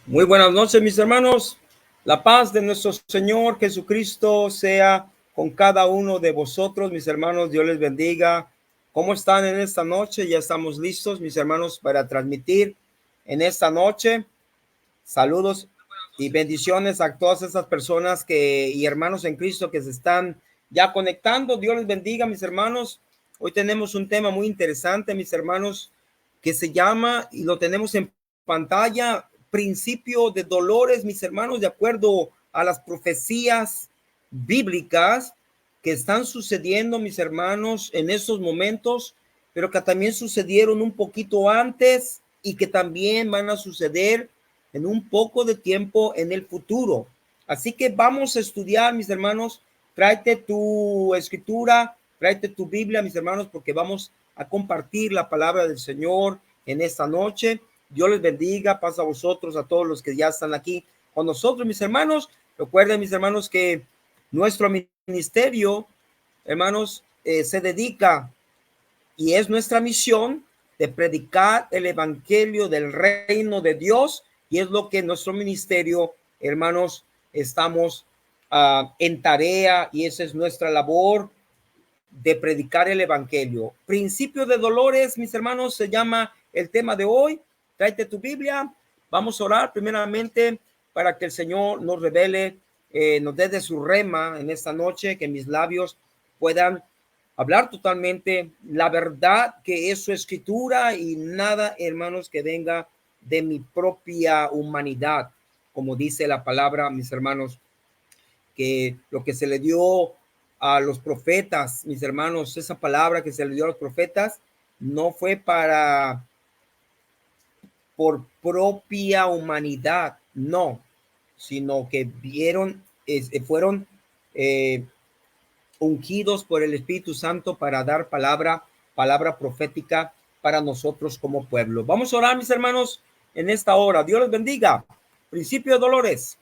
Muy buenas noches, mis hermanos. La paz de nuestro Señor Jesucristo sea con cada uno de vosotros, mis hermanos. Dios les bendiga. ¿Cómo están en esta noche? Ya estamos listos, mis hermanos, para transmitir en esta noche. Saludos y bendiciones a todas esas personas y hermanos en Cristo que se están ya conectando. Dios les bendiga, mis hermanos. Hoy tenemos un tema muy interesante, mis hermanos, que se llama, y lo tenemos en pantalla, principio de dolores, mis hermanos, de acuerdo a las profecías bíblicas que están sucediendo, mis hermanos, en estos momentos, pero que también sucedieron un poquito antes y que también van a suceder en un poco de tiempo en el futuro. Así que vamos a estudiar, mis hermanos. Tráete tu escritura, tráete tu Biblia, mis hermanos, porque vamos a compartir la palabra del Señor en esta noche. Dios les bendiga, paz a vosotros, a todos los que ya están aquí con nosotros, mis hermanos. Recuerden, mis hermanos, que nuestro ministerio, hermanos, se dedica y es nuestra misión de predicar el evangelio del reino de Dios, y es lo que nuestro ministerio, hermanos, estamos en tarea, y esa es nuestra labor de predicar el evangelio. Principio de dolores, mis hermanos, se llama el tema de hoy. Tráete tu Biblia. Vamos a orar primeramente para que el Señor nos revele, nos dé de su rema en esta noche, que mis labios puedan hablar totalmente la verdad que es su escritura, y nada, hermanos, que venga de mi propia humanidad, como dice la palabra, mis hermanos, que lo que se le dio a los profetas, mis hermanos, esa palabra que se le dio a los profetas no fue por propia humanidad, no, sino que fueron ungidos por el Espíritu Santo para dar palabra profética para nosotros como pueblo. Vamos a orar, mis hermanos, en esta hora. Dios les bendiga. Principio de dolores.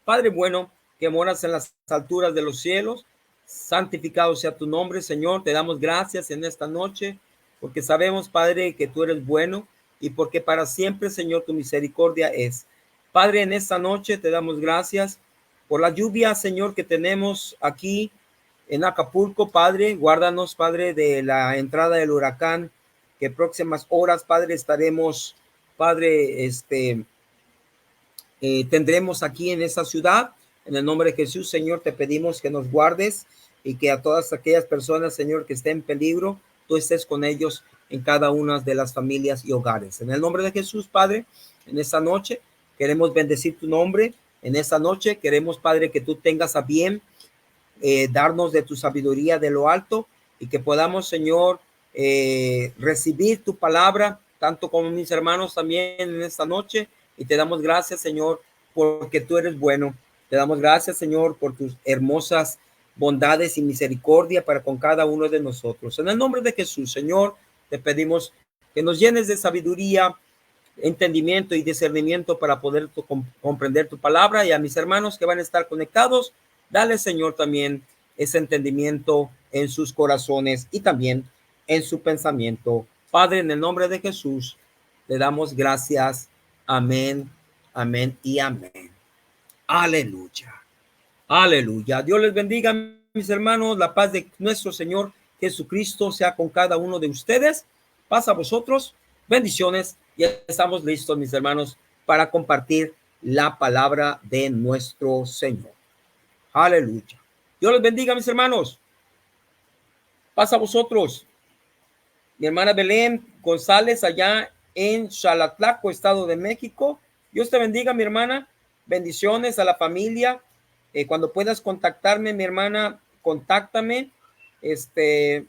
Padre bueno, que moras en las alturas de los cielos, santificado sea tu nombre, Señor. Te damos gracias en esta noche, porque sabemos, Padre, que tú eres bueno, y porque para siempre, Señor, tu misericordia es. Padre, en esta noche te damos gracias por la lluvia, Señor, que tenemos aquí en Acapulco. Padre, guárdanos, Padre, de la entrada del huracán, que próximas horas, Padre, estaremos, Padre, tendremos aquí en esta ciudad. En el nombre de Jesús, Señor, te pedimos que nos guardes, y que a todas aquellas personas, Señor, que estén en peligro, tú estés con ellos en cada una de las familias y hogares. En el nombre de Jesús, Padre, en esta noche queremos bendecir tu nombre. En esta noche queremos, Padre, que tú tengas a bien darnos de tu sabiduría de lo alto, y que podamos, Señor, recibir tu palabra, tanto como mis hermanos también en esta noche. Y te damos gracias, Señor, porque tú eres bueno. Te damos gracias, Señor, por tus hermosas bondades y misericordia para con cada uno de nosotros. En el nombre de Jesús, Señor, te pedimos que nos llenes de sabiduría, entendimiento y discernimiento para poder comprender tu palabra. Y a mis hermanos que van a estar conectados, dale, Señor, también ese entendimiento en sus corazones y también en su pensamiento. Padre, en el nombre de Jesús, le damos gracias. Amén, amén y amén. Aleluya, aleluya. Dios les bendiga, mis hermanos. La paz de nuestro Señor Jesucristo sea con cada uno de ustedes. Paz a vosotros. Bendiciones. Ya estamos listos, mis hermanos, para compartir la palabra de nuestro Señor. Aleluya. Dios les bendiga, mis hermanos. Paz a vosotros. Mi hermana Belén González, allá en Xalatlaco, Estado de México. Dios te bendiga, mi hermana. Bendiciones a la familia. Cuando puedas contactarme, mi hermana, contáctame.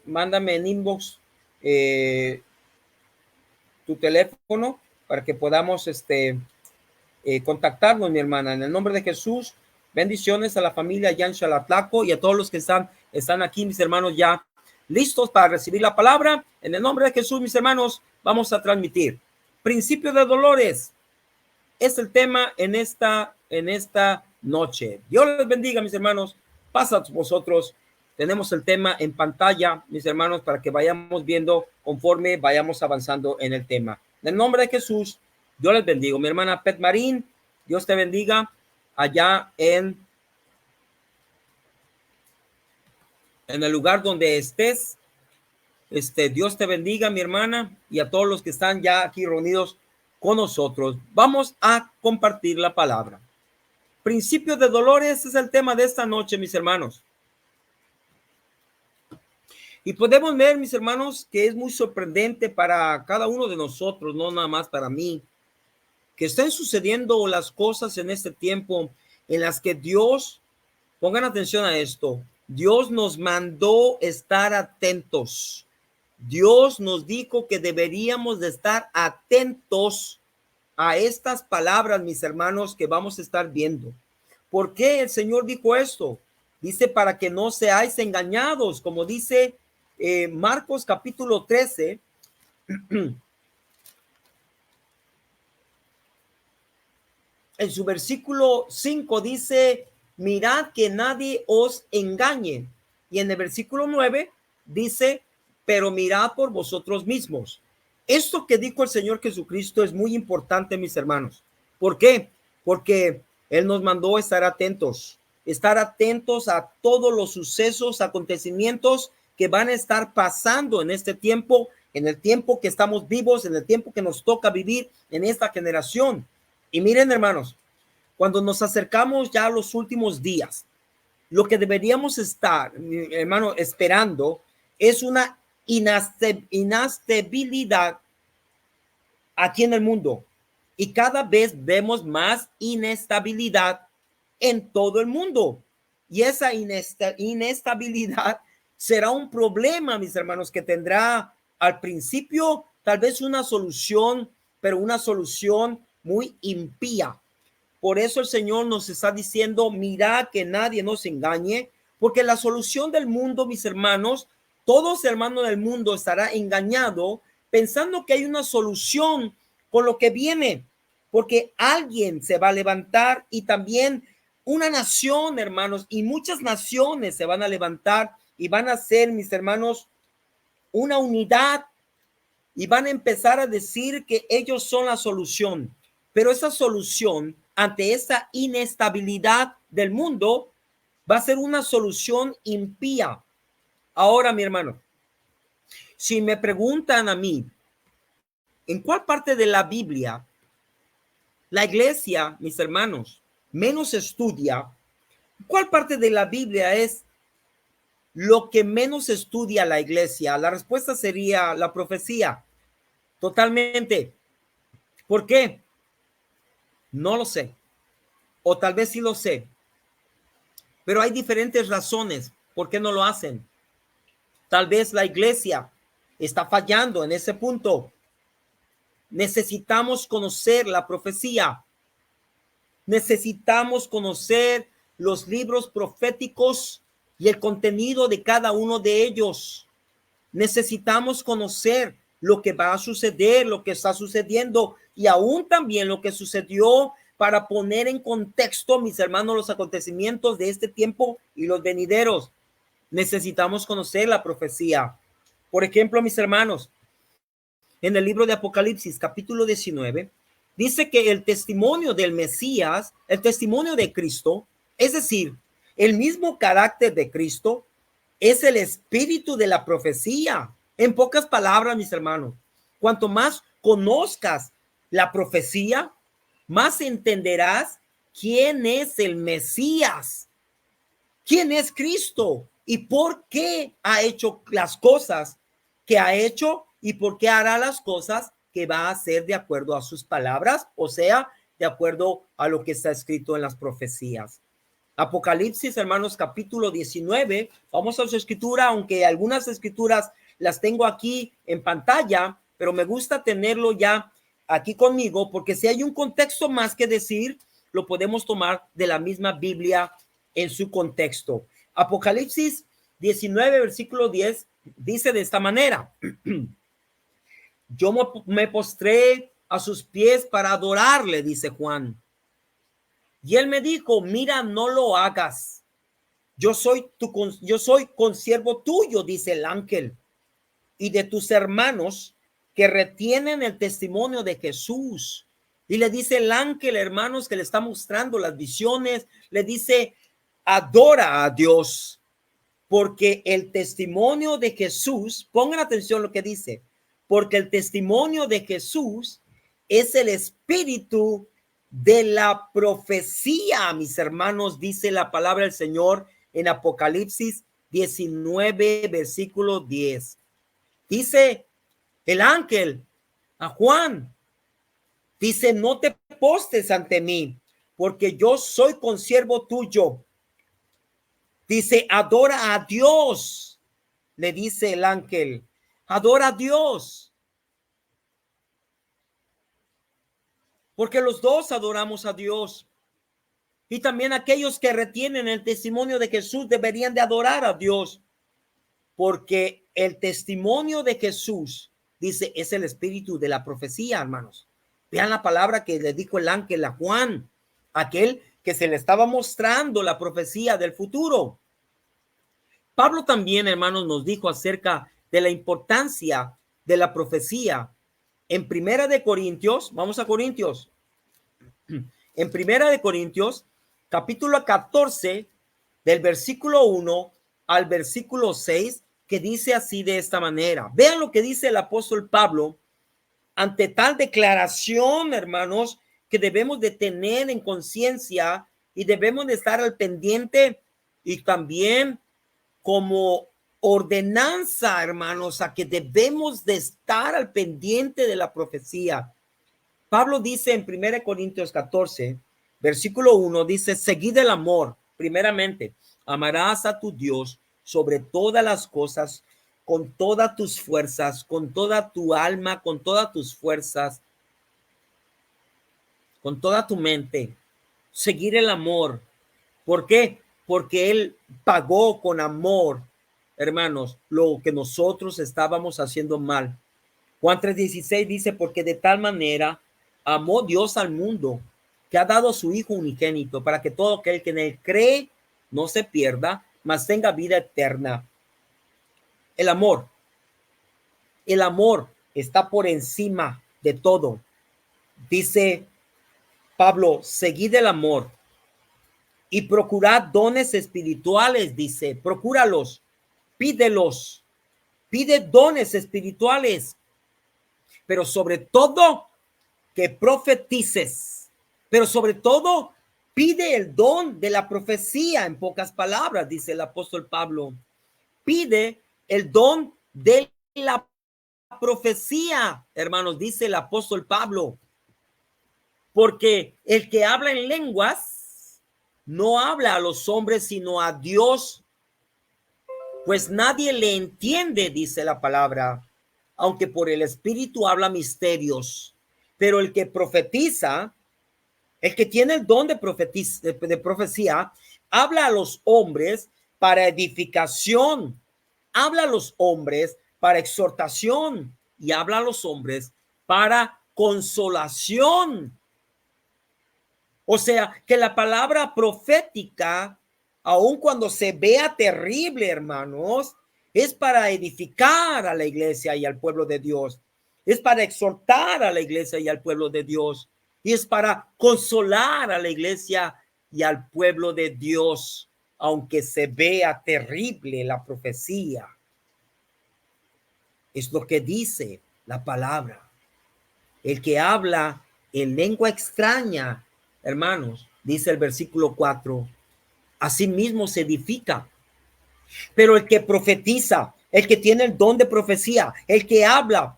Mándame en inbox tu teléfono para que podamos contactarnos, mi hermana. En el nombre de Jesús, bendiciones a la familia allá en Xalatlaco, y a todos los que están aquí, mis hermanos, ya listos para recibir la palabra. En el nombre de Jesús, mis hermanos, vamos a transmitir. Principio de dolores es el tema en esta noche. Dios les bendiga, mis hermanos. Pasa a vosotros. Tenemos el tema en pantalla, mis hermanos, para que vayamos viendo conforme vayamos avanzando en el tema. En el nombre de Jesús, Dios les bendiga. Mi hermana Pet Marín, Dios te bendiga allá en el lugar donde estés. Dios te bendiga, mi hermana, y a todos los que están ya aquí reunidos con nosotros. Vamos a compartir la palabra. Principio de dolores es el tema de esta noche, mis hermanos. Y podemos ver, mis hermanos, que es muy sorprendente para cada uno de nosotros, no nada más para mí, que estén sucediendo las cosas en este tiempo en las que Dios, pongan atención a esto, Dios nos mandó estar atentos. Dios nos dijo que deberíamos de estar atentos a estas palabras, mis hermanos, que vamos a estar viendo. ¿Por qué el Señor dijo esto? Dice para que no seáis engañados, como dice Marcos capítulo 13. En su versículo 5 dice, mirad que nadie os engañe. Y en el versículo 9 dice, pero mirad por vosotros mismos. Esto que dijo el Señor Jesucristo es muy importante, mis hermanos. ¿Por qué? Porque Él nos mandó estar atentos a todos los sucesos, acontecimientos que van a estar pasando en este tiempo, en el tiempo que estamos vivos, en el tiempo que nos toca vivir en esta generación. Y miren, hermanos, cuando nos acercamos ya a los últimos días, lo que deberíamos estar, hermano, esperando es una inestabilidad aquí en el mundo. Y cada vez vemos más inestabilidad en todo el mundo. Y esa inestabilidad será un problema, mis hermanos, que tendrá al principio tal vez una solución, pero una solución muy impía. Por eso el Señor nos está diciendo, mirad que nadie nos engañe, porque la solución del mundo, mis hermanos, todos hermanos del mundo estará engañado pensando que hay una solución con lo que viene, porque alguien se va a levantar y también una nación, hermanos, y muchas naciones se van a levantar y van a ser, mis hermanos, una unidad y van a empezar a decir que ellos son la solución. Pero esa solución ante esa inestabilidad del mundo va a ser una solución impía. Ahora, mi hermano, si me preguntan a mí, ¿en cuál parte de la Biblia la iglesia, mis hermanos, menos estudia? ¿Cuál parte de la Biblia es lo que menos estudia la iglesia? La respuesta sería la profecía. Totalmente. ¿Por qué? No lo sé. O tal vez sí lo sé. Pero hay diferentes razones por qué no lo hacen. Tal vez la iglesia está fallando en ese punto. Necesitamos conocer la profecía. Necesitamos conocer los libros proféticos y el contenido de cada uno de ellos. Necesitamos conocer lo que va a suceder, lo que está sucediendo y aún también lo que sucedió para poner en contexto, mis hermanos, los acontecimientos de este tiempo y los venideros. Necesitamos conocer la profecía. Por ejemplo, mis hermanos, en el libro de Apocalipsis, capítulo 19, dice que el testimonio del Mesías, el testimonio de Cristo, es decir, el mismo carácter de Cristo, es el espíritu de la profecía. En pocas palabras, mis hermanos, cuanto más conozcas la profecía, más entenderás quién es el Mesías, quién es Cristo y por qué ha hecho las cosas que ha hecho y por qué hará las cosas que va a hacer de acuerdo a sus palabras, o sea, de acuerdo a lo que está escrito en las profecías. Apocalipsis, hermanos, capítulo 19. Vamos a su escritura, aunque algunas escrituras las tengo aquí en pantalla, pero me gusta tenerlo ya aquí conmigo, porque si hay un contexto más que decir, lo podemos tomar de la misma Biblia en su contexto. Apocalipsis 19, versículo 10, dice de esta manera: yo me postré a sus pies para adorarle, dice Juan. Y él me dijo, mira, no lo hagas. Yo soy consiervo tuyo, dice el ángel, y de tus hermanos que retienen el testimonio de Jesús Y le dice el ángel, hermanos, que le está mostrando las visiones, le dice, adora a Dios, porque el testimonio de Jesús, pongan atención a lo que dice, porque el testimonio de Jesús es el espíritu de la profecía, mis hermanos, dice la palabra del Señor en Apocalipsis 19, versículo 10. Dice el ángel a Juan, dice, no te postes ante mí, porque yo soy consiervo tuyo. Dice, adora a Dios, le dice el ángel, adora a Dios. Porque los dos adoramos a Dios. Y también aquellos que retienen el testimonio de Jesús deberían de adorar a Dios. Porque el testimonio de Jesús, dice, es el espíritu de la profecía, hermanos. Vean la palabra que le dijo el ángel a Juan, aquel que se le estaba mostrando la profecía del futuro. Pablo también, hermanos, nos dijo acerca de la importancia de la profecía. En Primera de Corintios, vamos a Corintios. En Primera de Corintios, capítulo 14, del versículo 1 al versículo 6, que dice así de esta manera. Vean lo que dice el apóstol Pablo ante tal declaración, hermanos, que debemos de tener en conciencia y debemos de estar al pendiente y también como ordenanza, hermanos, a que debemos de estar al pendiente de la profecía. Pablo dice en 1 Corintios 14, versículo 1, dice, seguid el amor, primeramente, amarás a tu Dios sobre todas las cosas, con todas tus fuerzas, con toda tu alma, con todas tus fuerzas, con toda tu mente. Seguir el amor. ¿Por qué? Porque Él pagó con amor, hermanos, lo que nosotros estábamos haciendo mal. Juan 3:16 dice, porque de tal manera amó Dios al mundo, que ha dado a su Hijo unigénito, para que todo aquel que en Él cree no se pierda, mas tenga vida eterna. El amor está por encima de todo. Dice Pablo, seguid el amor y procurad dones espirituales, dice, procúralos, pídelos, pide dones espirituales, pero sobre todo que profetices, pero sobre todo pide el don de la profecía, en pocas palabras, dice el apóstol Pablo, pide el don de la profecía, hermanos, dice el apóstol Pablo, porque el que habla en lenguas no habla a los hombres, sino a Dios, pues nadie le entiende, dice la palabra, aunque por el Espíritu habla misterios. Pero el que profetiza, el que tiene el don de profecía, habla a los hombres para edificación, habla a los hombres para exhortación y habla a los hombres para consolación. O sea, que la palabra profética, aun cuando se vea terrible, hermanos, es para edificar a la iglesia y al pueblo de Dios. Es para exhortar a la iglesia y al pueblo de Dios. Y es para consolar a la iglesia y al pueblo de Dios, aunque se vea terrible la profecía. Es lo que dice la palabra. El que habla en lengua extraña, hermanos, dice el versículo 4, asimismo se edifica. Pero el que profetiza, el que tiene el don de profecía, el que habla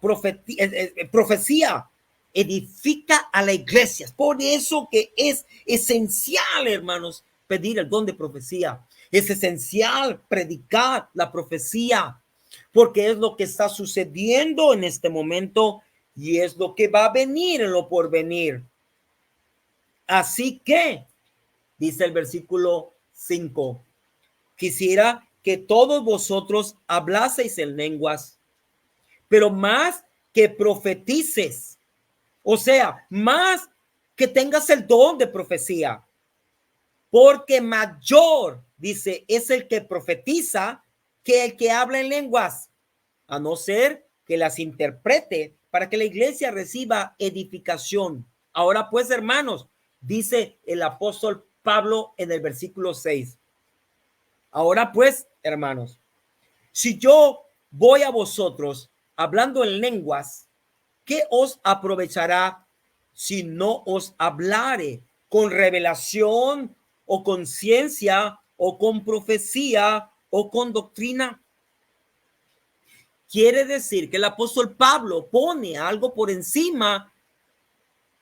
profecía, edifica a la iglesia. Por eso que es esencial, hermanos, pedir el don de profecía. Es esencial predicar la profecía, porque es lo que está sucediendo en este momento y es lo que va a venir en lo porvenir. Así que, dice el versículo 5, quisiera que todos vosotros hablaseis en lenguas, pero más que profetices, o sea, más que tengas el don de profecía, porque mayor, dice, es el que profetiza que el que habla en lenguas, a no ser que las interprete para que la iglesia reciba edificación. Ahora pues, hermanos, dice el apóstol Pablo en el versículo 6. Ahora pues, hermanos, si yo voy a vosotros hablando en lenguas, ¿qué os aprovechará si no os hablare con revelación o con ciencia o con profecía o con doctrina? Quiere decir que el apóstol Pablo pone algo por encima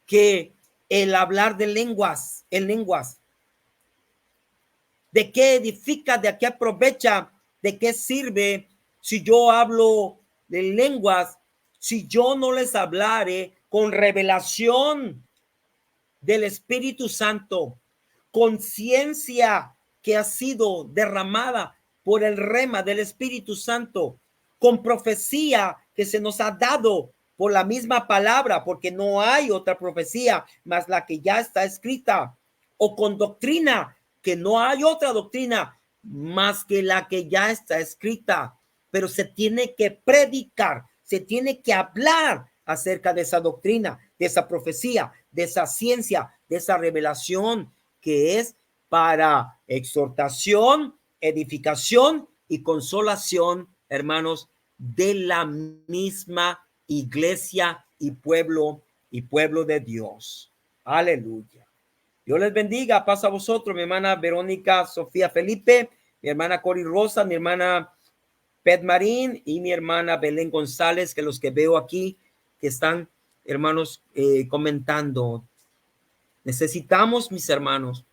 que el hablar de lenguas, en lenguas. ¿De qué edifica? ¿De qué aprovecha? ¿De qué sirve si yo hablo de lenguas? Si yo no les hablare con revelación del Espíritu Santo, con ciencia que ha sido derramada por el rema del Espíritu Santo, con profecía que se nos ha dado por la misma palabra, porque no hay otra profecía más la que ya está escrita, o con doctrina, que no hay otra doctrina más que la que ya está escrita, pero se tiene que predicar, se tiene que hablar acerca de esa doctrina, de esa profecía, de esa ciencia, de esa revelación que es para exhortación, edificación y consolación, hermanos, de la misma iglesia y pueblo de Dios. Aleluya. Dios les bendiga. Pasa a vosotros, mi hermana Verónica Sofía Felipe, mi hermana Cori Rosa, mi hermana Pet Marín y mi hermana Belén González, que los que veo aquí que están, hermanos, comentando. Necesitamos, mis hermanos,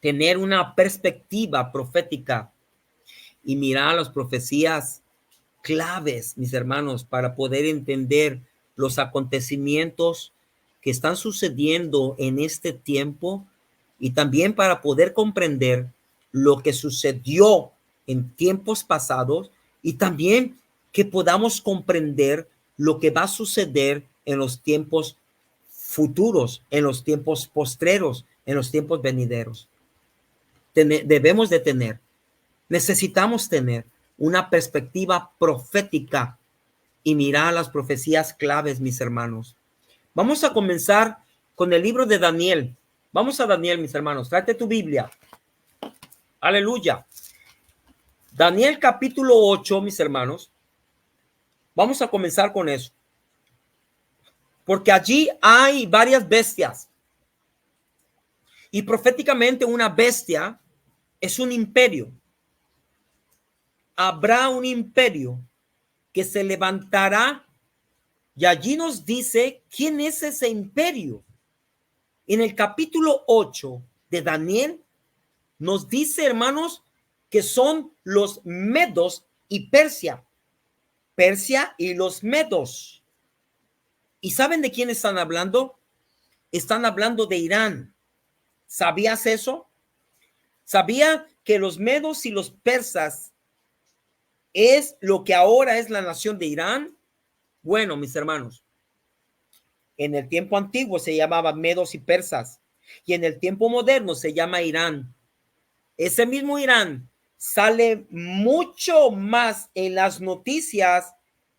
tener una perspectiva profética y mirar las profecías claves, mis hermanos, para poder entender los acontecimientos que están sucediendo en este tiempo y también para poder comprender lo que sucedió en tiempos pasados y también que podamos comprender lo que va a suceder en los tiempos futuros, en los tiempos postreros, en los tiempos venideros. Debemos de tener, necesitamos tener una perspectiva profética y mirar las profecías claves, mis hermanos. Vamos a comenzar con el libro de Daniel. Vamos a Daniel, mis hermanos. Tráete tu Biblia. Aleluya. Daniel capítulo 8, mis hermanos. Vamos a comenzar con eso. Porque allí hay varias bestias. Y proféticamente una bestia es un imperio. Habrá un imperio que se levantará y allí nos dice quién es ese imperio. En el capítulo 8 de Daniel nos dice, hermanos, que son los medos y Persia. Persia y los medos. ¿Y saben de quién están hablando? Están hablando de Irán. ¿Sabías eso? ¿Sabía que los medos y los persas es lo que ahora es la nación de Irán? Bueno, mis hermanos, en el tiempo antiguo se llamaba medos y persas y en el tiempo moderno se llama Irán. Ese mismo Irán sale mucho más en las noticias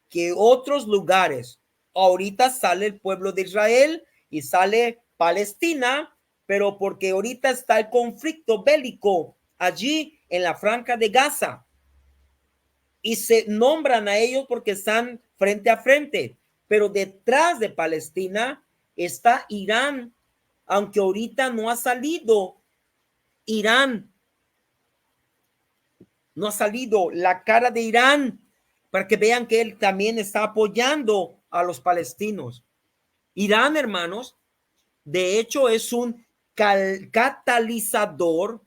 que otros lugares. Ahorita sale el pueblo de Israel y sale Palestina, pero porque ahorita está el conflicto bélico allí en la franja de Gaza y se nombran a ellos porque están frente a frente, pero detrás de Palestina está Irán, aunque ahorita no ha salido Irán, no ha salido la cara de Irán para que vean que él también está apoyando a los palestinos. Irán, hermanos, de hecho es un catalizador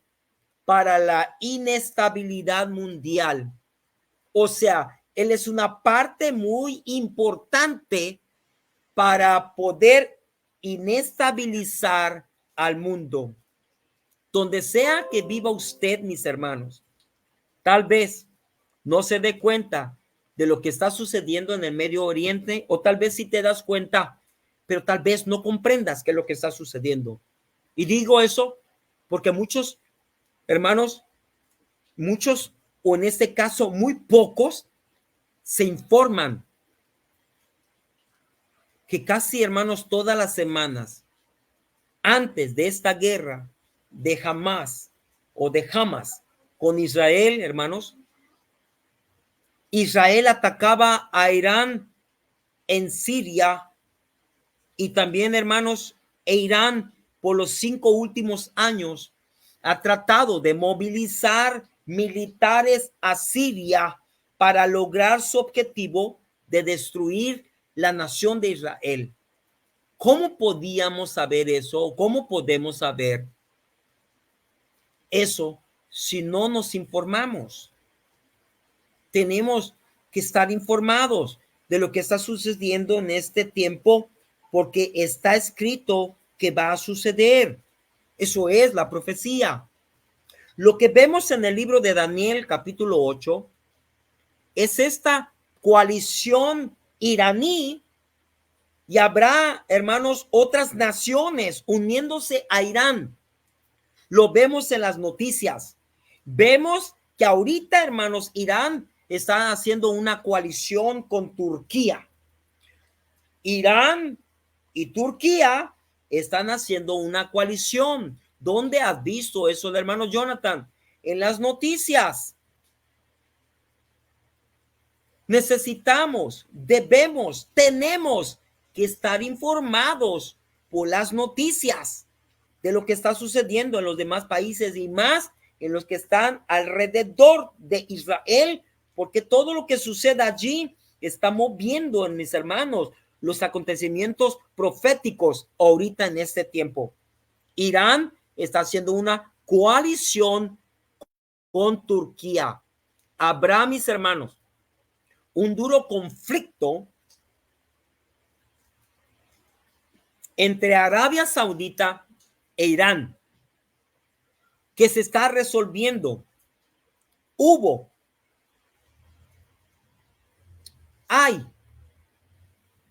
para la inestabilidad mundial. O sea, él es una parte muy importante para poder inestabilizar al mundo. Donde sea que viva usted, mis hermanos, tal vez no se dé cuenta de lo que está sucediendo en el Medio Oriente, o tal vez sí te das cuenta, pero tal vez no comprendas qué es lo que está sucediendo. Y digo eso porque muchos hermanos, muchos, o en este caso muy pocos, se informan que casi, hermanos, todas las semanas antes de esta guerra de Hamas con Israel, hermanos, Israel atacaba a Irán en Siria y también, hermanos, Irán por los 5 últimos años ha tratado de movilizar militares a Siria para lograr su objetivo de destruir la nación de Israel. ¿Cómo podíamos saber eso? ¿Cómo podemos saber eso si no nos informamos? Tenemos que estar informados de lo que está sucediendo en este tiempo porque está escrito que va a suceder. Eso es la profecía. Lo que vemos en el libro de Daniel, capítulo 8, es esta coalición iraní y habrá, hermanos, otras naciones uniéndose a Irán. Lo vemos en las noticias. Vemos que ahorita, hermanos, Irán está haciendo una coalición con Turquía. Irán y Turquía están haciendo una coalición. ¿Dónde has visto eso, hermano Jonathan? En las noticias. Necesitamos, debemos, tenemos que estar informados por las noticias de lo que está sucediendo en los demás países y más en los que están alrededor de Israel, porque todo lo que sucede allí está moviendo, en mis hermanos, los acontecimientos proféticos ahorita en este tiempo. Irán está haciendo una coalición con Turquía. Habrá, mis hermanos, un duro conflicto entre Arabia Saudita e Irán que se está resolviendo. Hay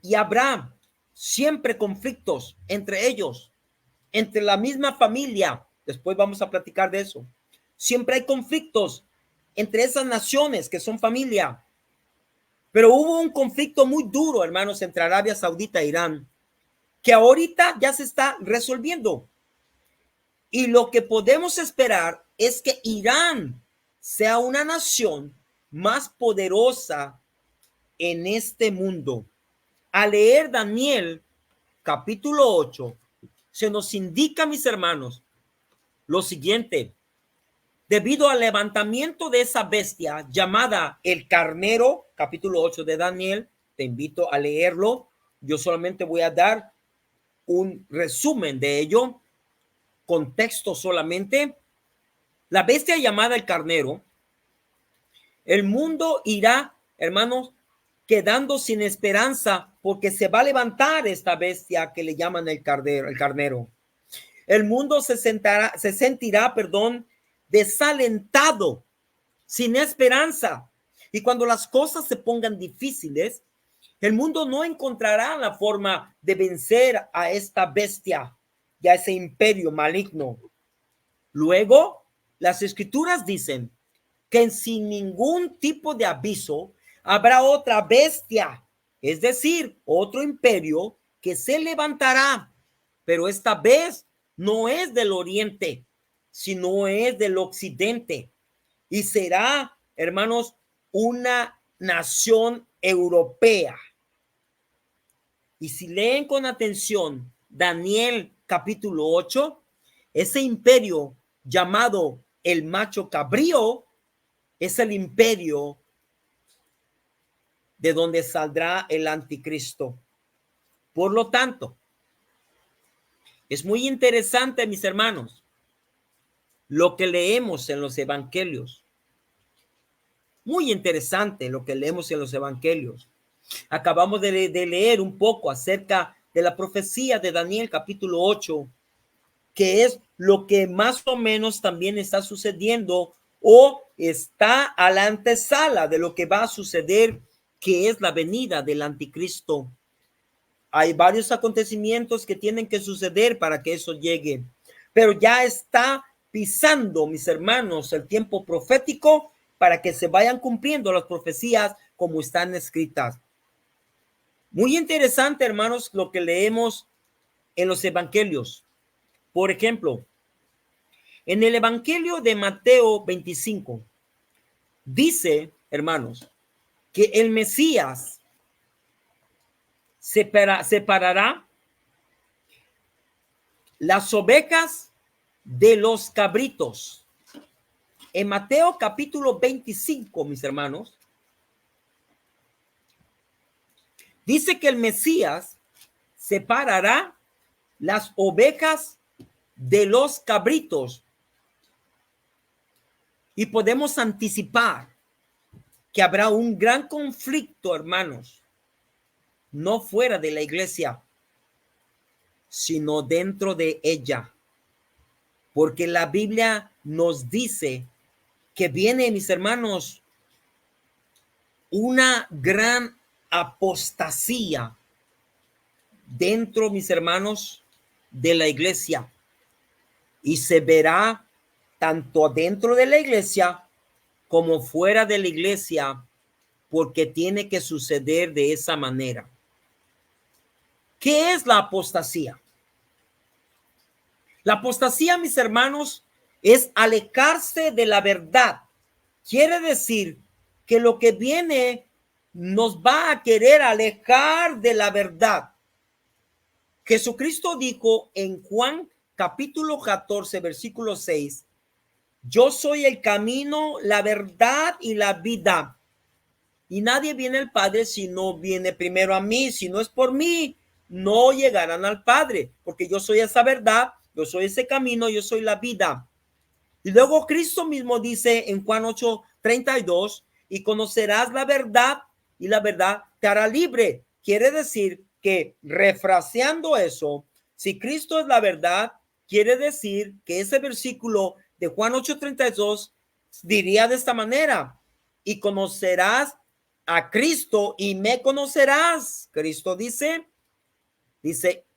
y habrá siempre conflictos entre ellos, entre la misma familia. Después vamos a platicar de eso. Siempre hay conflictos entre esas naciones que son familia. Pero hubo un conflicto muy duro, hermanos, entre Arabia Saudita e Irán, que ahorita ya se está resolviendo. Y lo que podemos esperar es que Irán sea una nación más poderosa en este mundo. Al leer Daniel capítulo 8, se nos indica, mis hermanos, lo siguiente. Debido al levantamiento de esa bestia llamada el carnero, capítulo 8 de Daniel, te invito a leerlo. Yo solamente voy a dar un resumen de ello, contexto solamente. La bestia llamada el carnero, el mundo irá, hermanos, quedando sin esperanza porque se va a levantar esta bestia que le llaman el carnero. El mundo se sentirá, desalentado, sin esperanza. Y cuando las cosas se pongan difíciles, el mundo no encontrará la forma de vencer a esta bestia y a ese imperio maligno. Luego, las escrituras dicen que sin ningún tipo de aviso habrá otra bestia, es decir, otro imperio que se levantará, pero esta vez no es del oriente, sino es del occidente y será, hermanos, una nación europea. Y si leen con atención Daniel capítulo 8, ese imperio llamado el macho cabrío es el imperio de donde saldrá el anticristo. Por lo tanto, es muy interesante, mis hermanos, lo que leemos en los evangelios. Muy interesante lo que leemos en los evangelios. Acabamos de leer un poco acerca de la profecía de Daniel capítulo 8, que es lo que más o menos también está sucediendo o está a la antesala de lo que va a suceder, que es la venida del anticristo. Hay varios acontecimientos que tienen que suceder para que eso llegue, pero ya está pisando, mis hermanos, el tiempo profético para que se vayan cumpliendo las profecías como están escritas. Muy interesante, hermanos, lo que leemos en los evangelios. Por ejemplo, en el evangelio de Mateo 25, dice, hermanos, que el Mesías separará las ovejas de los cabritos. En Mateo capítulo 25, mis hermanos, dice que el Mesías separará las ovejas de los cabritos. Y podemos anticipar que habrá un gran conflicto, hermanos, no fuera de la iglesia, sino dentro de ella. Porque la Biblia nos dice que viene, mis hermanos, una gran apostasía dentro, mis hermanos, de la iglesia. Y se verá tanto dentro de la iglesia como fuera de la iglesia, porque tiene que suceder de esa manera. ¿Qué es la apostasía? La apostasía, mis hermanos, es alejarse de la verdad. Quiere decir que lo que viene nos va a querer alejar de la verdad. Jesucristo dijo en Juan capítulo 14, versículo 6, yo soy el camino, la verdad y la vida. Y nadie viene al Padre si no viene primero a mí. Si no es por mí, no llegarán al Padre, porque yo soy esa verdad, yo soy ese camino, yo soy la vida. Y luego Cristo mismo dice en Juan 8:32, y conocerás la verdad y la verdad te hará libre. Quiere decir que, refraseando eso, si Cristo es la verdad, quiere decir que ese versículo de Juan 8:32 diría de esta manera, y conocerás a Cristo y me conocerás. Cristo dice,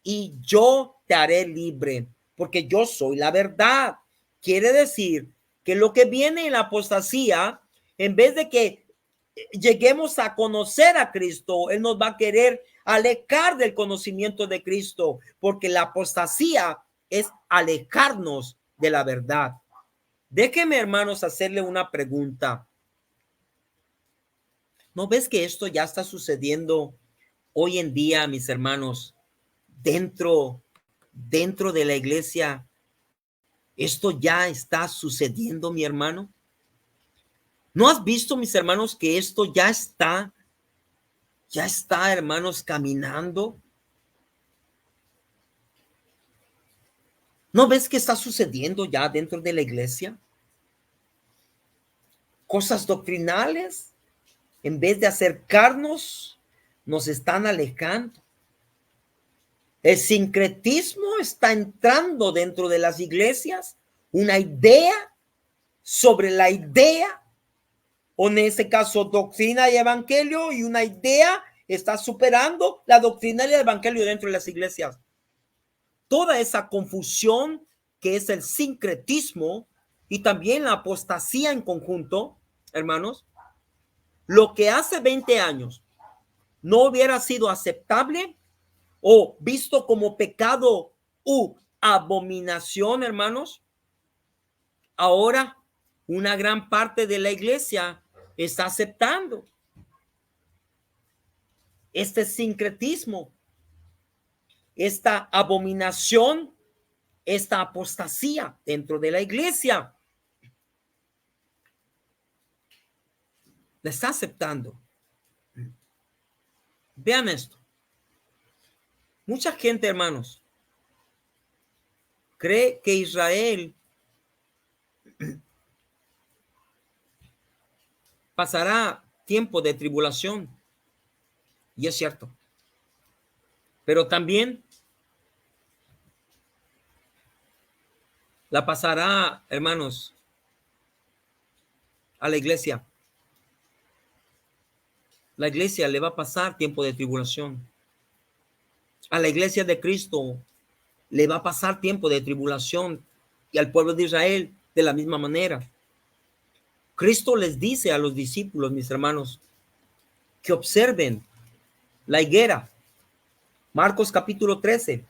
y yo te haré libre, porque yo soy la verdad. Quiere decir que lo que viene en la apostasía, en vez de que lleguemos a conocer a Cristo, Él nos va a querer alejar del conocimiento de Cristo, porque la apostasía es alejarnos de la verdad. Déjenme, hermanos, hacerle una pregunta. ¿No ves que esto ya está sucediendo hoy en día, mis hermanos, dentro de la iglesia? Esto ya está sucediendo, mi hermano. ¿No has visto, mis hermanos, que esto ya está, hermanos, caminando? ¿No ves que está sucediendo ya dentro de la iglesia? Cosas doctrinales, en vez de acercarnos, nos están alejando. El sincretismo está entrando dentro de las iglesias, una idea sobre la idea, o en ese caso doctrina y evangelio, y una idea está superando la doctrina y el evangelio dentro de las iglesias. Toda esa confusión que es el sincretismo y también la apostasía en conjunto, hermanos, lo que hace 20 años no hubiera sido aceptable o visto como pecado u abominación, hermanos, ahora una gran parte de la iglesia está aceptando este sincretismo, esta abominación, esta apostasía dentro de la iglesia. La está aceptando. Vean esto. Mucha gente, hermanos, cree que Israel pasará tiempo de tribulación. Y es cierto. Pero también la pasará, hermanos, a la iglesia. La iglesia le va a pasar tiempo de tribulación. A la iglesia de Cristo le va a pasar tiempo de tribulación, y al pueblo de Israel de la misma manera. Cristo les dice a los discípulos, mis hermanos, que observen la higuera. Marcos capítulo 13,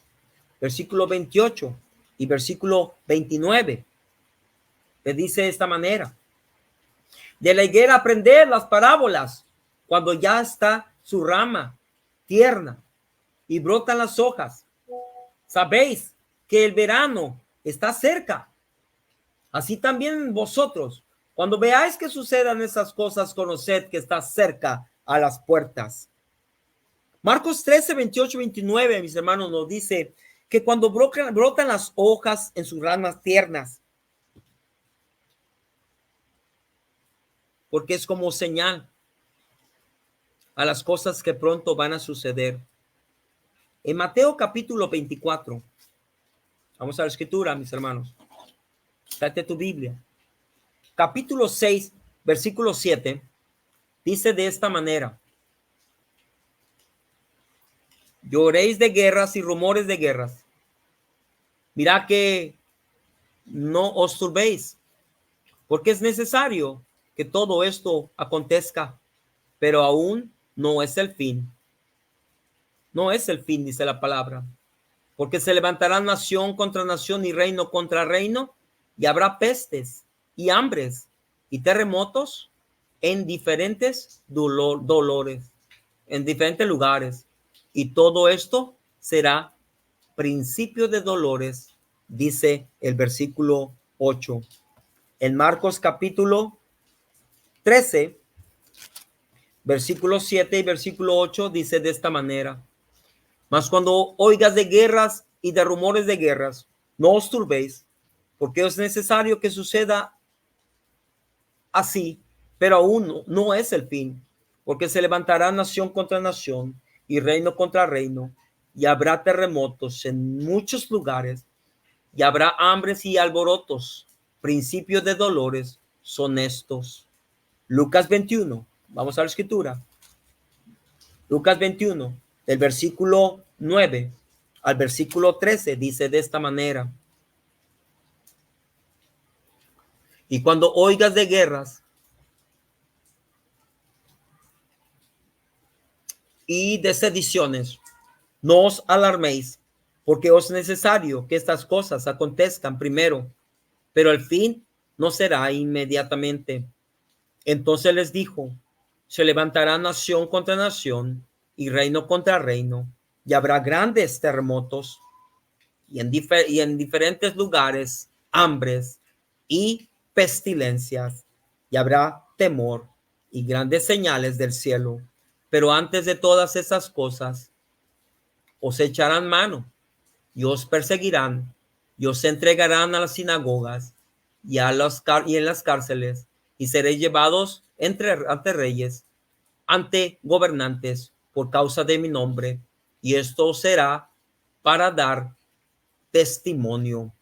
versículo 28 y versículo 29. Le dice de esta manera: de la higuera aprended las parábolas cuando ya está su rama tierna y brotan las hojas. Sabéis que el verano está cerca. Así también vosotros, cuando veáis que sucedan esas cosas, conoced que está cerca a las puertas. Marcos 13, 28, 29, mis hermanos, nos dice que cuando brotan las hojas en sus ramas tiernas, porque es como señal a las cosas que pronto van a suceder. En Mateo capítulo 24, vamos a la escritura, mis hermanos. Date tu Biblia. Capítulo 6, versículo 7, dice de esta manera: y oréis de guerras y rumores de guerras. Mirad que no os turbéis, porque es necesario que todo esto acontezca, pero aún no es el fin. No es el fin, dice la palabra, porque se levantará nación contra nación y reino contra reino, y habrá pestes y hambres y terremotos en diferentes dolores, en diferentes lugares. Y todo esto será principio de dolores, dice el versículo 8. En Marcos capítulo 13, versículo 7 y versículo 8 dice de esta manera: mas cuando oigas de guerras y de rumores de guerras, no os turbéis, porque es necesario que suceda así, pero aún no es el fin, porque se levantará nación contra nación y reino contra reino, y habrá terremotos en muchos lugares, y habrá hambres y alborotos. Principios de dolores son estos. Lucas 21, vamos a la escritura. Lucas 21, del versículo 9 al versículo 13, dice de esta manera: y cuando oigas de guerras y de sediciones, no os alarméis, porque os es necesario que estas cosas acontezcan primero, pero el fin no será inmediatamente. Entonces les dijo: se levantará nación contra nación y reino contra reino, y habrá grandes terremotos y en diferentes lugares hambres y pestilencias, y habrá temor y grandes señales del cielo. Pero antes de todas esas cosas, os echarán mano y os perseguirán y os entregarán a las sinagogas y en las cárceles, y seréis llevados ante reyes, ante gobernantes, por causa de mi nombre, y esto será para dar testimonio.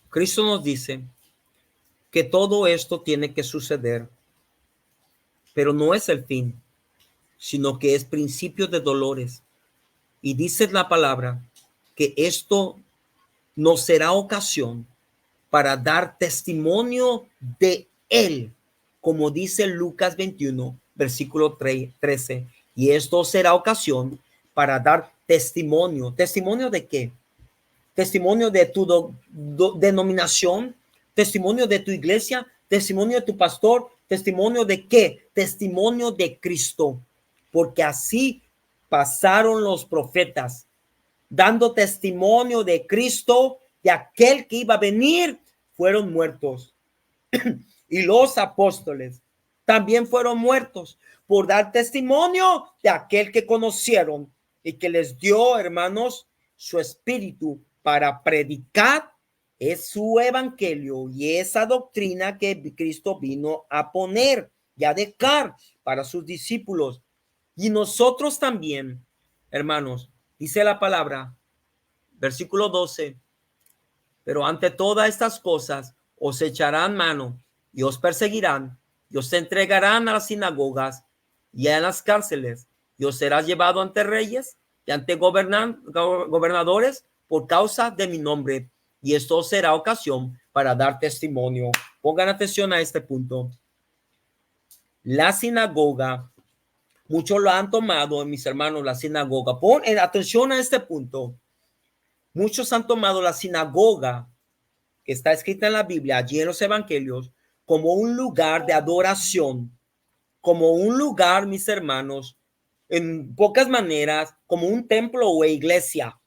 Cristo nos dice que todo esto tiene que suceder, pero no es el fin, sino que es principio de dolores. Y dice la palabra que esto nos será ocasión para dar testimonio de él, como dice Lucas 21, versículo 13. Y esto será ocasión para dar testimonio. ¿Testimonio de qué? Testimonio de tu denominación, testimonio de tu iglesia, testimonio de tu pastor, testimonio de qué? Testimonio de Cristo, porque así pasaron los profetas, dando testimonio de Cristo, de aquel que iba a venir, fueron muertos. Y los apóstoles también fueron muertos por dar testimonio de aquel que conocieron y que les dio, hermanos, su espíritu para predicar es su evangelio y esa doctrina que Cristo vino a poner y a dejar para sus discípulos. Y nosotros también, hermanos, dice la palabra, versículo 12, pero ante todas estas cosas os echarán mano y os perseguirán y os entregarán a las sinagogas y a las cárceles, y os serás llevado ante reyes y ante gobernadores por causa de mi nombre, y esto será ocasión para dar testimonio. Pongan atención a este punto. la sinagoga, muchos lo han tomado, mis hermanos, la sinagoga. Pon atención a este punto. Muchos han tomado la sinagoga, que está escrita en la Biblia, allí en los evangelios, como un lugar de adoración, como un lugar, mis hermanos, en pocas maneras, como un templo o iglesia.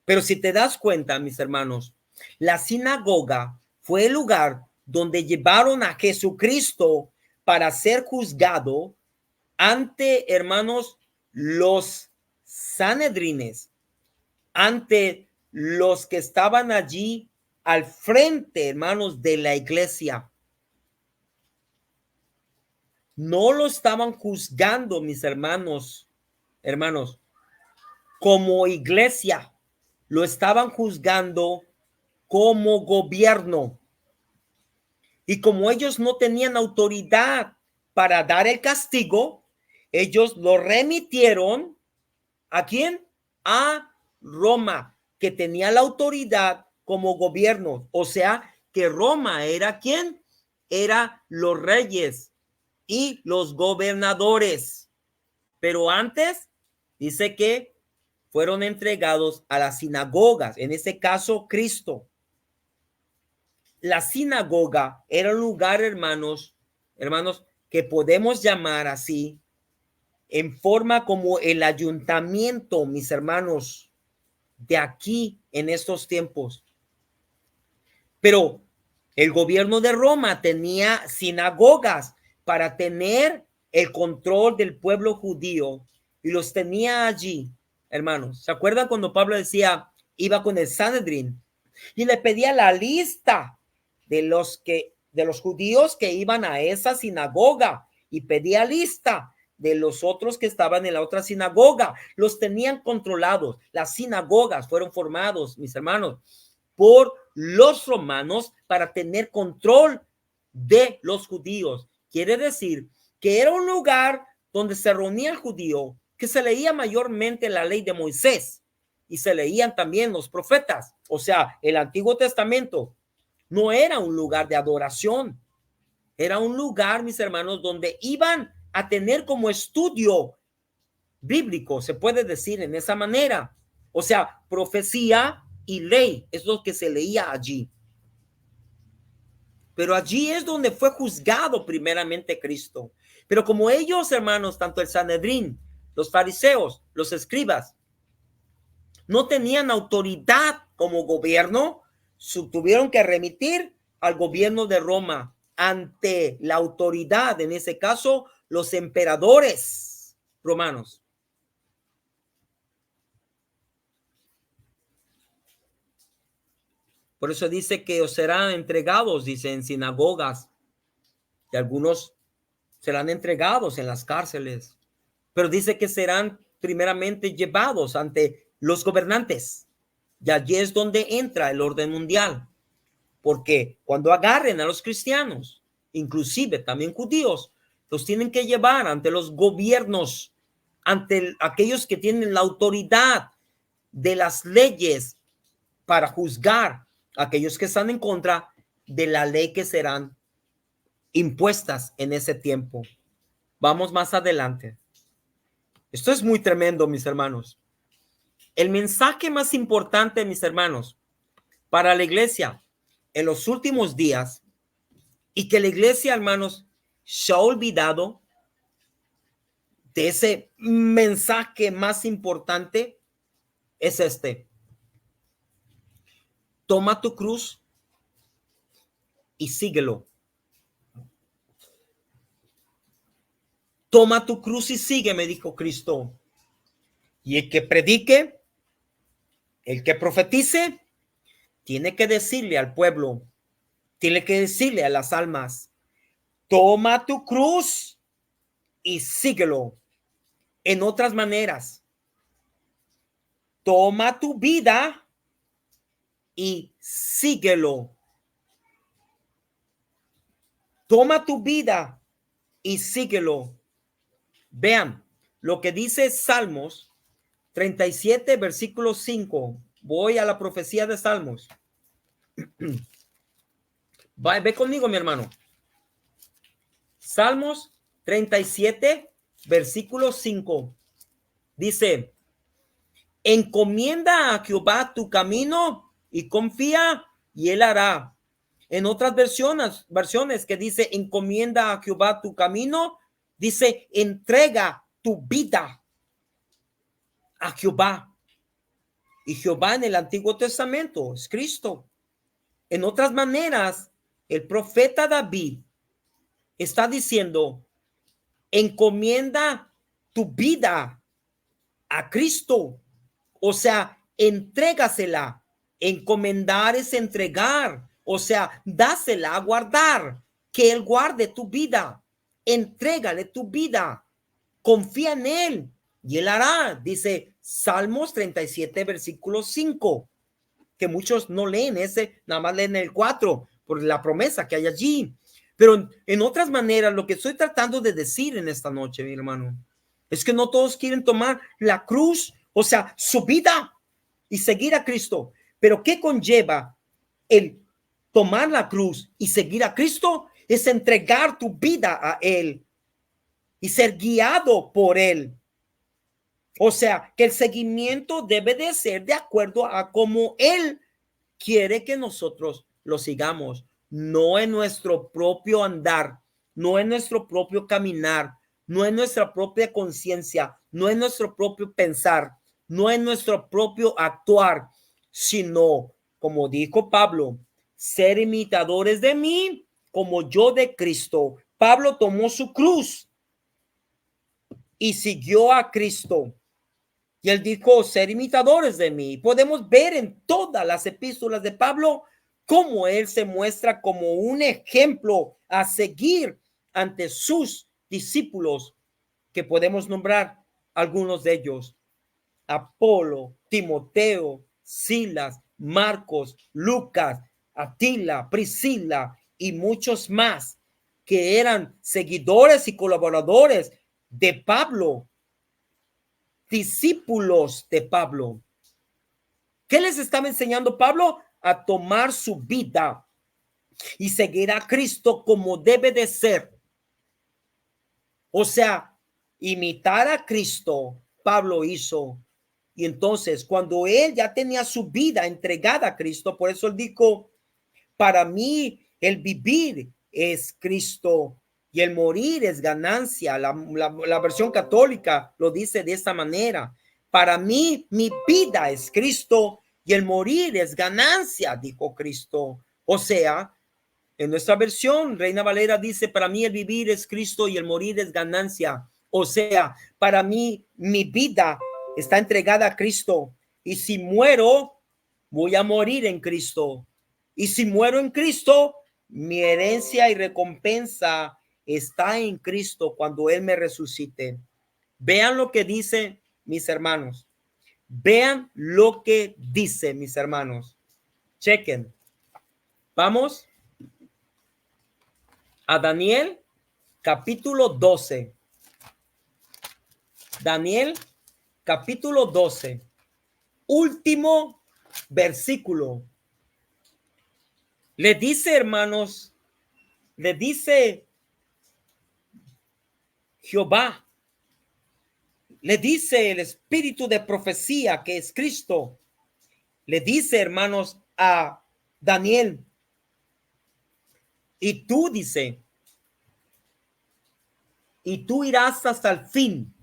Pero si te das cuenta, mis hermanos, la sinagoga fue el lugar donde llevaron a Jesucristo para ser juzgado ante, hermanos, los sanedrines, ante los que estaban allí al frente, hermanos, de la iglesia. No lo estaban juzgando, mis hermanos, como iglesia. Lo estaban juzgando como gobierno. Y como ellos no tenían autoridad para dar el castigo, ellos lo remitieron ¿a quién? A Roma, que tenía la autoridad como gobierno. O sea, que Roma era ¿quién? Era los reyes y los gobernadores. Pero antes dice que fueron entregados a las sinagogas, en este caso Cristo. La sinagoga era un lugar, hermanos, que podemos llamar así, en forma como el ayuntamiento, mis hermanos, de aquí en estos tiempos. Pero el gobierno de Roma tenía sinagogas para tener el control del pueblo judío y los tenía allí, hermanos. ¿Se acuerdan cuando Pablo decía, iba con el Sanedrín y le pedía la lista de los judíos que iban a esa sinagoga y pedía lista de los otros que estaban en la otra sinagoga? Los tenían controlados. Las sinagogas fueron formados, mis hermanos, por los romanos para tener control de los judíos. Quiere decir que era un lugar donde se reunía el judío, que se leía mayormente la ley de Moisés y se leían también los profetas. O sea, el Antiguo Testamento no era un lugar de adoración, era un lugar, mis hermanos, donde iban a tener como estudio bíblico, se puede decir en esa manera. O sea, profecía y ley es lo que se leía allí. Pero allí es donde fue juzgado primeramente Cristo. Pero como ellos, hermanos, tanto el Sanedrín, los fariseos, los escribas, no tenían autoridad como gobierno, tuvieron que remitir al gobierno de Roma ante la autoridad, en ese caso, los emperadores romanos. Por eso dice que os serán entregados, dice, en sinagogas, y algunos serán entregados en las cárceles, pero dice que serán primeramente llevados ante los gobernantes. Y allí es donde entra el orden mundial, porque cuando agarren a los cristianos, inclusive también judíos, los tienen que llevar ante los gobiernos, ante aquellos que tienen la autoridad de las leyes para juzgar a aquellos que están en contra de la ley que serán impuestas en ese tiempo. Vamos más adelante. Esto es muy tremendo, mis hermanos. El mensaje más importante, mis hermanos, para la iglesia en los últimos días, y que la iglesia, hermanos, se ha olvidado de ese mensaje más importante, es este: toma tu cruz y síguelo. Toma tu cruz y sigue, me dijo Cristo. Y el que predique, el que profetice, tiene que decirle al pueblo, tiene que decirle a las almas: toma tu cruz y síguelo. En otras maneras, toma tu vida y síguelo. Toma tu vida y síguelo. Vean lo que dice Salmos 37, versículo 5. Voy a la profecía de Salmos. Ve conmigo, mi hermano. Salmos 37, versículo 5. Dice, encomienda a Jehová tu camino y confía y él hará. En otras versiones que dice encomienda a Jehová tu camino, dice entrega tu vida a Jehová. Y Jehová en el Antiguo Testamento es Cristo. En otras maneras, el profeta David está diciendo, encomienda tu vida a Cristo. O sea, entrégasela. Encomendar es entregar. O sea, dásela a guardar. Que Él guarde tu vida. Entrégale tu vida. Confía en Él y Él hará. Dice Salmos 37, versículo 5. Que muchos no leen ese, nada más leen el 4 por la promesa que hay allí. Pero en otras maneras, lo que estoy tratando de decir en esta noche, mi hermano, es que no todos quieren tomar la cruz, o sea, su vida y seguir a Cristo. Pero ¿qué conlleva el tomar la cruz y seguir a Cristo? Es entregar tu vida a Él y ser guiado por Él. O sea, que el seguimiento debe de ser de acuerdo a cómo Él quiere que nosotros lo sigamos, no en nuestro propio andar, no en nuestro propio caminar, no en nuestra propia conciencia, no en nuestro propio pensar, no en nuestro propio actuar, sino, como dijo Pablo, ser imitadores de mí como yo de Cristo. Pablo tomó su cruz y siguió a Cristo. Y él dijo, ser imitadores de mí. Podemos ver en todas las epístolas de Pablo cómo él se muestra como un ejemplo a seguir ante sus discípulos, que podemos nombrar algunos de ellos. Apolo, Timoteo, Silas, Marcos, Lucas, Atila, Priscila y muchos más que eran seguidores y colaboradores de Pablo, discípulos de Pablo. ¿Qué les estaba enseñando Pablo? A tomar su vida y seguir a Cristo como debe de ser. O sea, imitar a Cristo, Pablo hizo. Y entonces, cuando él ya tenía su vida entregada a Cristo, por eso él dijo, para mí el vivir es Cristo y el morir es ganancia. La versión católica lo dice de esta manera. Para mí, mi vida es Cristo y el morir es ganancia, dijo Cristo. O sea, en nuestra versión, Reina Valera dice, para mí el vivir es Cristo y el morir es ganancia. O sea, para mí, mi vida está entregada a Cristo. Y si muero, voy a morir en Cristo. Y si muero en Cristo, mi herencia y recompensa está en Cristo cuando Él me resucite. Vean lo que dice, mis hermanos. Vean lo que dice, mis hermanos. Chequen. Vamos a Daniel, capítulo 12. Daniel, capítulo 12. Último versículo. Le dice, hermanos, le dice Jehová, le dice el espíritu de profecía que es Cristo, le dice, hermanos, a Daniel, y tú, dice, y tú irás hasta el fin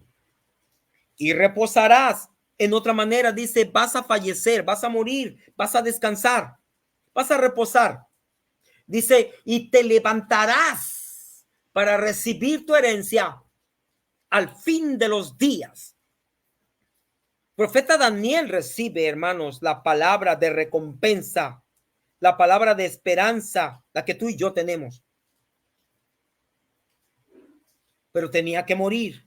y reposarás. En otra manera dice, vas a fallecer, vas a morir, vas a descansar, vas a reposar. Dice, y te levantarás para recibir tu herencia al fin de los días. Profeta Daniel recibe, hermanos, la palabra de recompensa, la palabra de esperanza, la que tú y yo tenemos. Pero tenía que morir.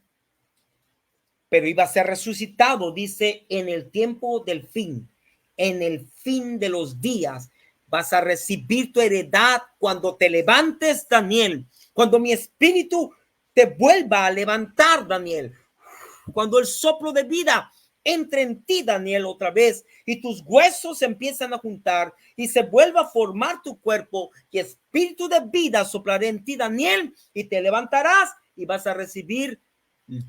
Pero iba a ser resucitado, dice, en el tiempo del fin, en el fin de los días. Vas a recibir tu heredad cuando te levantes, Daniel. Cuando mi espíritu te vuelva a levantar, Daniel. Cuando el soplo de vida entre en ti, Daniel, otra vez, y tus huesos se empiezan a juntar y se vuelva a formar tu cuerpo, y espíritu de vida soplaré en ti, Daniel, y te levantarás y vas a recibir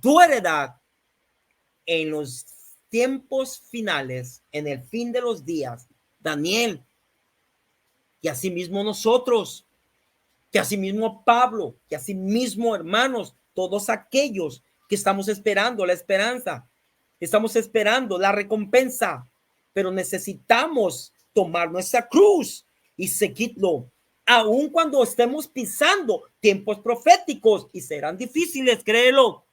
tu heredad en los tiempos finales, en el fin de los días. Daniel, y asimismo nosotros, que asimismo Pablo, que asimismo hermanos, todos aquellos que estamos esperando la esperanza, estamos esperando la recompensa, pero necesitamos tomar nuestra cruz y seguirlo, aun cuando estemos pisando tiempos proféticos y serán difíciles, créelo.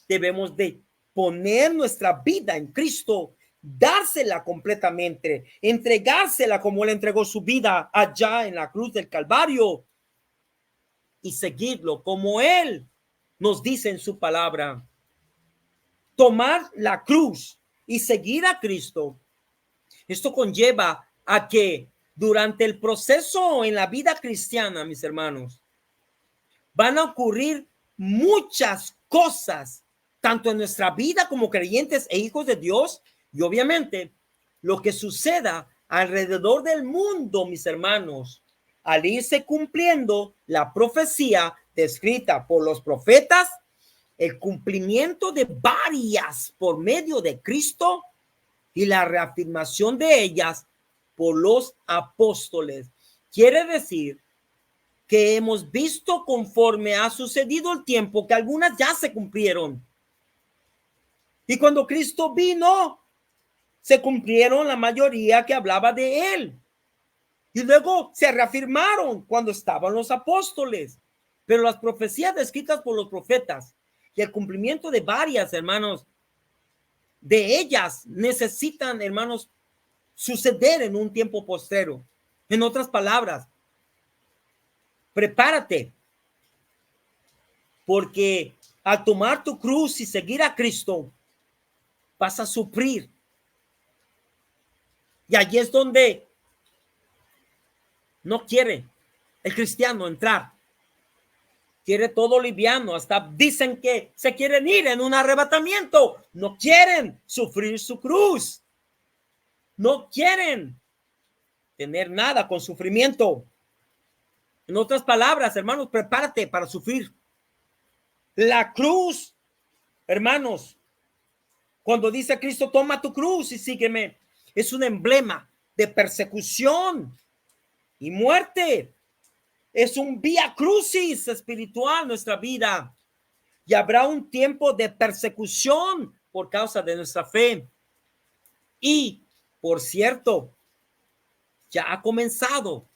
Debemos de poner nuestra vida en Cristo, dársela completamente, entregársela como Él entregó su vida allá en la cruz del Calvario y seguirlo como Él nos dice en su palabra. Tomar la cruz y seguir a Cristo. Esto conlleva a que durante el proceso en la vida cristiana, mis hermanos, van a ocurrir muchas cosas, tanto en nuestra vida como creyentes e hijos de Dios, y obviamente lo que suceda alrededor del mundo, mis hermanos, al irse cumpliendo la profecía descrita por los profetas, el cumplimiento de varias por medio de Cristo y la reafirmación de ellas por los apóstoles. Quiere decir que hemos visto conforme ha sucedido el tiempo que algunas ya se cumplieron. Y cuando Cristo vino, se cumplieron la mayoría que hablaba de él. Y luego se reafirmaron cuando estaban los apóstoles. Pero las profecías descritas por los profetas y el cumplimiento de varias, hermanos, de ellas necesitan, hermanos, suceder en un tiempo postrero. En otras palabras, prepárate, porque al tomar tu cruz y seguir a Cristo, vas a sufrir. Y allí es donde no quiere el cristiano entrar. Quiere todo liviano, hasta dicen que se quieren ir en un arrebatamiento. No quieren sufrir su cruz. No quieren tener nada con sufrimiento. En otras palabras, hermanos, prepárate para sufrir. La cruz, hermanos, cuando dice Cristo, toma tu cruz y sígueme, es un emblema de persecución y muerte. Es un vía crucis espiritual nuestra vida. Y habrá un tiempo de persecución por causa de nuestra fe. Y, por cierto, ya ha comenzado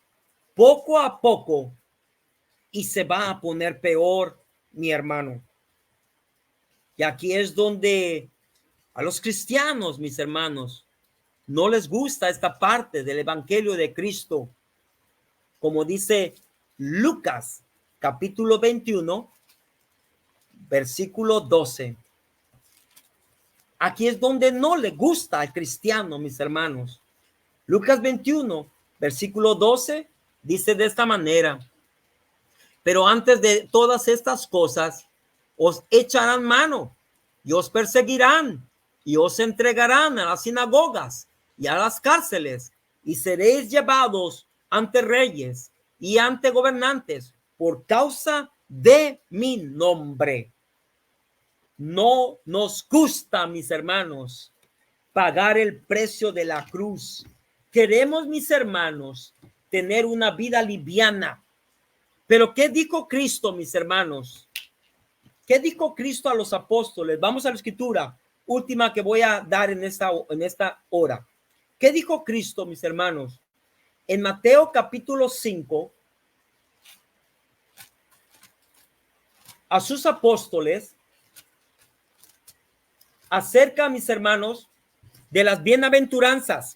poco a poco y se va a poner peor, mi hermano. Y aquí es donde a los cristianos, mis hermanos, no les gusta esta parte del evangelio de Cristo. Como dice Lucas, capítulo 21, versículo 12. Aquí es donde no le gusta al cristiano, mis hermanos. Lucas 21, versículo 12, dice de esta manera: pero antes de todas estas cosas, os echarán mano y os perseguirán y os entregarán a las sinagogas y a las cárceles y seréis llevados ante reyes y ante gobernantes por causa de mi nombre. No nos gusta, mis hermanos, pagar el precio de la cruz. Queremos, mis hermanos, tener una vida liviana. Pero ¿qué dijo Cristo, mis hermanos? ¿Qué dijo Cristo a los apóstoles? Vamos a la escritura última que voy a dar en esta hora. ¿Qué dijo Cristo, mis hermanos? En Mateo capítulo 5, a sus apóstoles, acerca, mis hermanos, de las bienaventuranzas.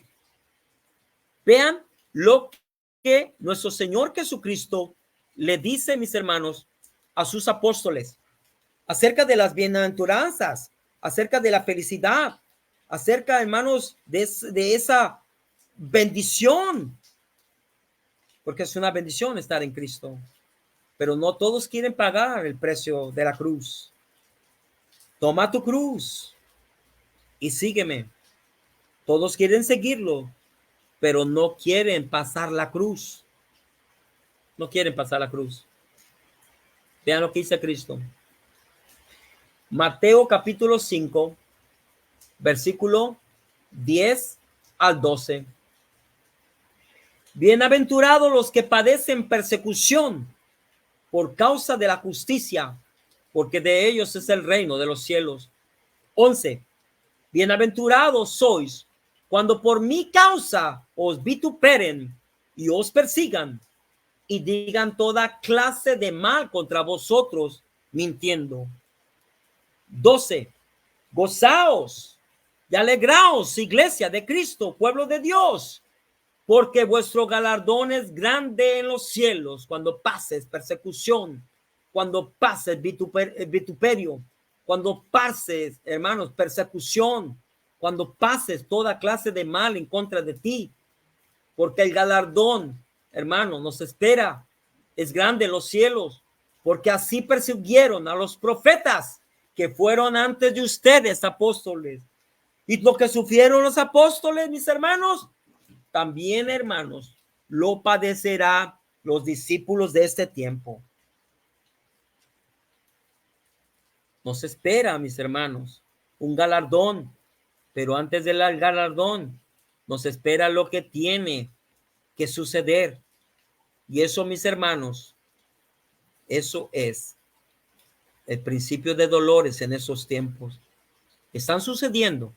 Vean lo que nuestro Señor Jesucristo le dice, mis hermanos, a sus apóstoles, acerca de las bienaventuranzas, acerca de la felicidad, acerca, hermanos, de esa bendición, porque es una bendición estar en Cristo, pero no todos quieren pagar el precio de la cruz. Toma tu cruz y sígueme. Todos quieren seguirlo, pero no quieren pasar la cruz. No quieren pasar la cruz. Vean lo que dice Cristo. Mateo capítulo 5, versículo 10 al 12. Bienaventurados los que padecen persecución por causa de la justicia, porque de ellos es el reino de los cielos. 11. Bienaventurados sois cuando por mi causa os vituperen y os persigan y digan toda clase de mal contra vosotros, mintiendo. 12. Gozaos y alegraos, iglesia de Cristo, pueblo de Dios, porque vuestro galardón es grande en los cielos cuando pases persecución, cuando pases vituperio, cuando pases, hermanos, persecución, cuando pases toda clase de mal en contra de ti, porque el galardón, hermano, nos espera, es grande en los cielos, porque así persiguieron a los profetas que fueron antes de ustedes, apóstoles. Y lo que sufrieron los apóstoles, mis hermanos, también, hermanos, lo padecerá los discípulos de este tiempo. Nos espera, mis hermanos, un galardón, pero antes del galardón nos espera lo que tiene que suceder. Y eso, mis hermanos, eso es el principio de dolores en esos tiempos. Están sucediendo.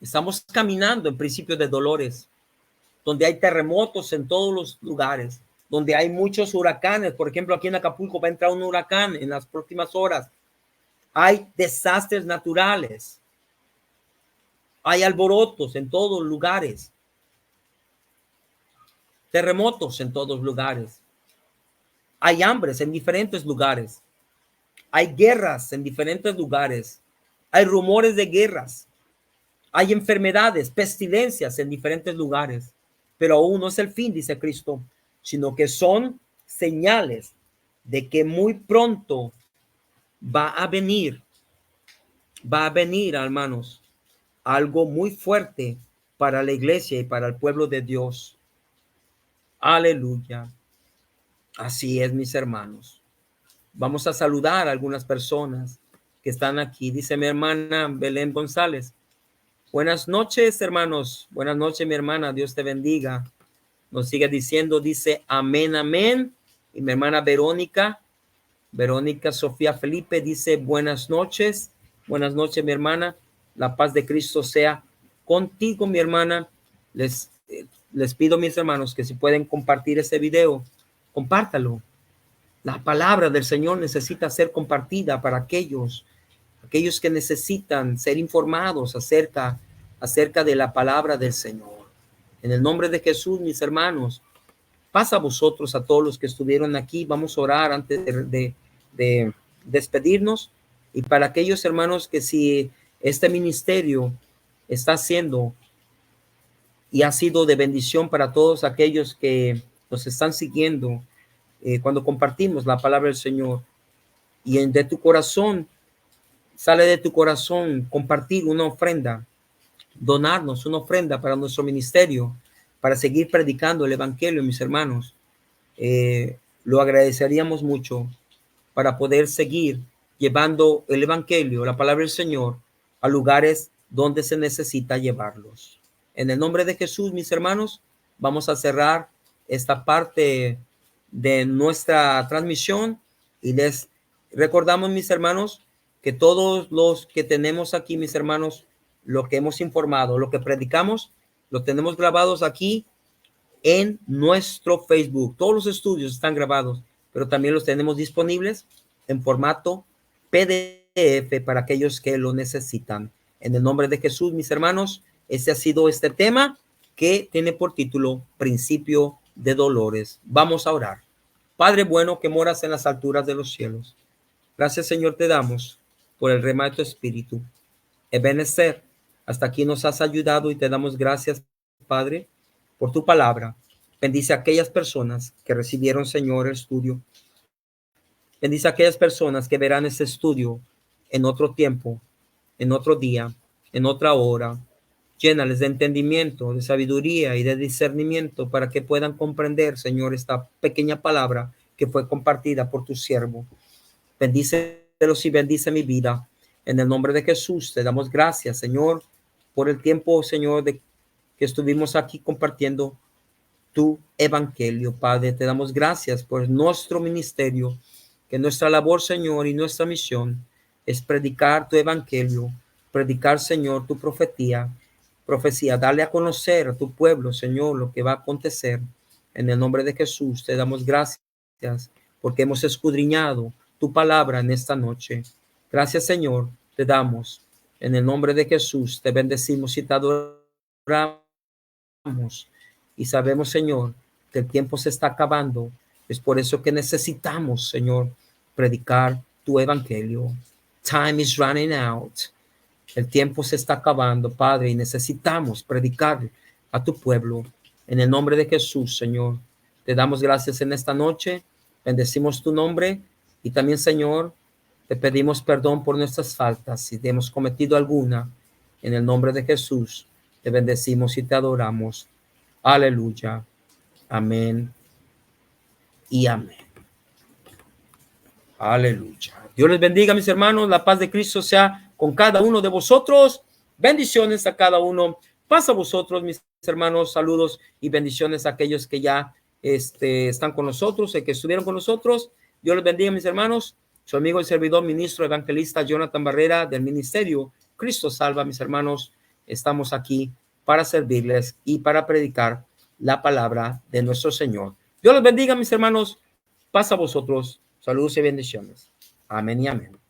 Estamos caminando en principio de dolores, donde hay terremotos en todos los lugares, donde hay muchos huracanes. Por ejemplo, aquí en Acapulco va a entrar un huracán en las próximas horas. Hay desastres naturales. Hay alborotos en todos lugares. Terremotos en todos lugares. Hay hambres en diferentes lugares. Hay guerras en diferentes lugares. Hay rumores de guerras. Hay enfermedades, pestilencias en diferentes lugares. Pero aún no es el fin, dice Cristo, sino que son señales de que muy pronto va a venir, hermanos, algo muy fuerte para la iglesia y para el pueblo de Dios. Aleluya. Así es, mis hermanos. Vamos a saludar a algunas personas que están aquí. Dice mi hermana Belén González. Buenas noches, hermanos. Buenas noches, mi hermana. Dios te bendiga. Nos sigue diciendo, dice amén, amén. Y mi hermana Verónica Sofía Felipe dice buenas noches. Buenas noches, mi hermana. La paz de Cristo sea contigo, mi hermana. Les pido, mis hermanos, que si pueden compartir este video, compártalo. La palabra del Señor necesita ser compartida para aquellos que necesitan ser informados acerca de la palabra del Señor. En el nombre de Jesús, mis hermanos, pasa a vosotros, a todos los que estuvieron aquí. Vamos a orar antes de despedirnos. Y para aquellos hermanos que si este ministerio está haciendo y ha sido de bendición para todos aquellos que nos están siguiendo, cuando compartimos la palabra del Señor y de tu corazón, sale de tu corazón compartir una ofrenda, donarnos una ofrenda para nuestro ministerio, para seguir predicando el evangelio, mis hermanos, lo agradeceríamos mucho para poder seguir llevando el evangelio, la palabra del Señor, a lugares donde se necesita llevarlos. En el nombre de Jesús, mis hermanos, vamos a cerrar esta parte de nuestra transmisión y les recordamos, mis hermanos, que todos los que tenemos aquí, mis hermanos, lo que hemos informado, lo que predicamos, lo tenemos grabados aquí en nuestro Facebook. Todos los estudios están grabados, pero también los tenemos disponibles en formato PDF para aquellos que lo necesitan. En el nombre de Jesús, mis hermanos, ese ha sido este tema que tiene por título Principio de Dolores. Vamos a orar. Padre bueno que moras en las alturas de los cielos, gracias, Señor, te damos por el rema de tu espíritu. Ebenezer, hasta aquí nos has ayudado y te damos gracias, Padre, por tu palabra. Bendice a aquellas personas que recibieron, Señor, el estudio. Bendice a aquellas personas que verán este estudio en otro tiempo, en otro día, en otra hora. Llénales de entendimiento, de sabiduría y de discernimiento para que puedan comprender, Señor, esta pequeña palabra que fue compartida por tu siervo. Bendícelos y bendice mi vida. En el nombre de Jesús te damos gracias, Señor, por el tiempo, Señor, de que estuvimos aquí compartiendo tu evangelio, Padre. Te damos gracias por nuestro ministerio, que nuestra labor, Señor, y nuestra misión es predicar tu evangelio, predicar, Señor, tu profecía, darle a conocer a tu pueblo, Señor, lo que va a acontecer. En el nombre de Jesús te damos gracias porque hemos escudriñado tu palabra en esta noche. Gracias, Señor, te damos. En el nombre de Jesús te bendecimos y te adoramos. Y sabemos, Señor, que el tiempo se está acabando. Es por eso que necesitamos, Señor, predicar tu evangelio. Time is running out. El tiempo se está acabando, Padre, y necesitamos predicar a tu pueblo. En el nombre de Jesús, Señor, te damos gracias en esta noche. Bendecimos tu nombre y también, Señor, te pedimos perdón por nuestras faltas si hemos cometido alguna. En el nombre de Jesús, te bendecimos y te adoramos. Aleluya. Amén y amén. Aleluya. Dios les bendiga, mis hermanos. La paz de Cristo sea con cada uno de vosotros. Bendiciones a cada uno. Paz a vosotros, mis hermanos. Saludos y bendiciones a aquellos que ya están con nosotros, que estuvieron con nosotros. Dios les bendiga, mis hermanos. Su amigo y servidor, ministro evangelista Jonathan Barrera, del ministerio Cristo Salva, mis hermanos. Estamos aquí para servirles y para predicar la palabra de nuestro Señor. Dios les bendiga, mis hermanos. Paz a vosotros. Saludos y bendiciones. Amén y amén.